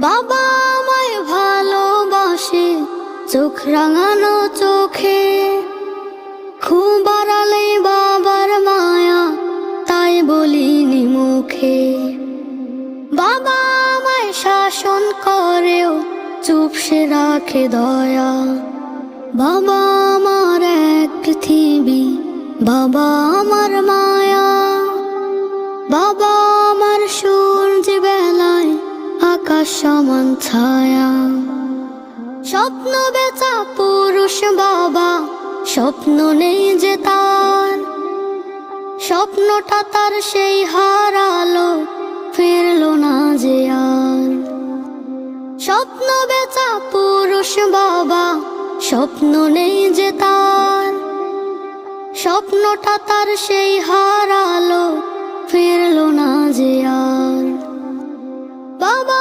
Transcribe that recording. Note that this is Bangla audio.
বাবা আমায় ভালোবাসে চোখ রাঙানো চোখে, খুব আড়ালে বাবার মায়া তাই বলিনি মুখে। বাবা আমায় শাসন করেও চুপসে রাখে দয়া। বাবা আমার এক পৃথিবী, বাবা আমার মায়া। বাবা আমার সূর্য বেলায় আকাশ সমান ছায়া। স্বপ্ন বেচা পুরুষ বাবা, স্বপ্ন নেই যে তার। স্বপ্নটা তার সেই হারালো, ফিরলো না যে আর। স্বপ্ন বেচা পুরুষ বাবা, স্বপ্ন নেই যে তার। স্বপ্নটা তার সেই হারালো, ফিরলো না যে আর। বাবা